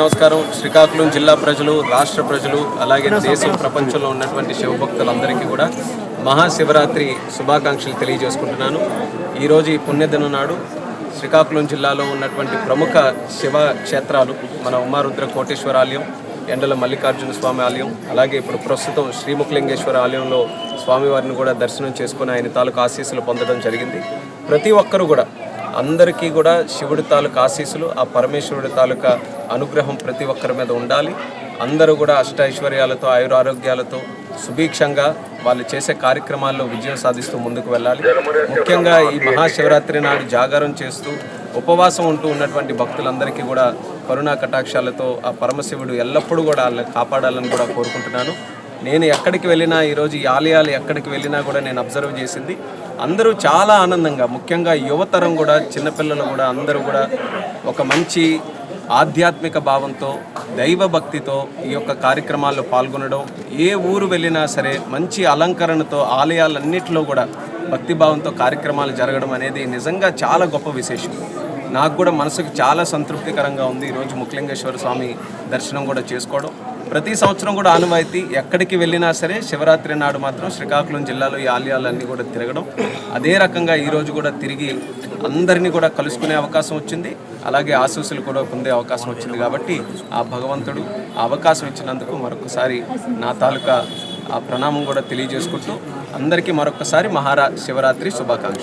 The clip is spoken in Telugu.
నమస్కారం. శ్రీకాకుళం జిల్లా ప్రజలు, రాష్ట్ర ప్రజలు, అలాగే దేశం ప్రపంచంలో ఉన్నటువంటి శివభక్తులందరికీ కూడా మహాశివరాత్రి శుభాకాంక్షలు తెలియజేసుకుంటున్నాను. ఈరోజు ఈ పుణ్యదినం నాడు శ్రీకాకుళం జిల్లాలో ఉన్నటువంటి ప్రముఖ శివ క్షేత్రాలు మన ఉమారుద్ర కోటేశ్వర ఆలయం, ఎండల మల్లికార్జున స్వామి ఆలయం, అలాగే ఇప్పుడు ప్రస్తుతం శ్రీముఖలింగేశ్వర ఆలయంలో స్వామివారిని కూడా దర్శనం చేసుకుని ఆయన తాలూకు ఆశీస్సులు పొందడం జరిగింది. ప్రతి ఒక్కరూ కూడా అందరికీ కూడా శివుడి తాలూకా ఆశీస్సులు, ఆ పరమేశ్వరుడి తాలూకా అనుగ్రహం ప్రతి ఒక్కరి మీద ఉండాలి. అందరూ కూడా అష్టైశ్వర్యాలతో, ఆయురారోగ్యాలతో సుభిక్షంగా వాళ్ళు చేసే కార్యక్రమాల్లో విజయం సాధిస్తూ ముందుకు వెళ్ళాలి. ముఖ్యంగా ఈ మహాశివరాత్రి నాడు జాగారం చేస్తూ ఉపవాసం ఉంటూ ఉన్నటువంటి భక్తులందరికీ కూడా కరుణా కటాక్షాలతో ఆ పరమశివుడు ఎల్లప్పుడూ కూడా వాళ్ళని కాపాడాలని కూడా కోరుకుంటున్నాను. నేను ఎక్కడికి వెళ్ళినా, ఈరోజు ఈ ఆలయాలు ఎక్కడికి వెళ్ళినా కూడా నేను అబ్జర్వ్ చేసింది, అందరూ చాలా ఆనందంగా, ముఖ్యంగా యువతరం కూడా, చిన్నపిల్లలు కూడా అందరూ కూడా ఒక మంచి ఆధ్యాత్మిక భావంతో, దైవ భక్తితో ఈ యొక్క కార్యక్రమాల్లో పాల్గొనడం, ఏ ఊరు వెళ్ళినా సరే మంచి అలంకరణతో ఆలయాలన్నింటిలో కూడా భక్తిభావంతో కార్యక్రమాలు జరగడం అనేది నిజంగా చాలా గొప్ప విశేషం. నాకు కూడా మనసుకు చాలా సంతృప్తికరంగా ఉంది ఈరోజు ముఖలింగేశ్వర స్వామి దర్శనం కూడా చేసుకోవడం. ప్రతి సంవత్సరం కూడా ఆనవాయితీ, ఎక్కడికి వెళ్ళినా సరే శివరాత్రి నాడు మాత్రం శ్రీకాకుళం జిల్లాలో ఈ ఆలయాలన్నీ కూడా తిరగడం. అదే రకంగా ఈరోజు కూడా తిరిగి అందరినీ కూడా కలుసుకునే అవకాశం వచ్చింది, అలాగే ఆశీస్సులు కూడా పొందే అవకాశం వచ్చింది. కాబట్టి ఆ భగవంతుడు ఆ అవకాశం ఇచ్చినందుకు మరొకసారి నా తాలూకా ఆ ప్రణామం కూడా తెలియజేసుకుంటూ అందరికీ మరొకసారి శివరాత్రి శుభాకాంక్షలు.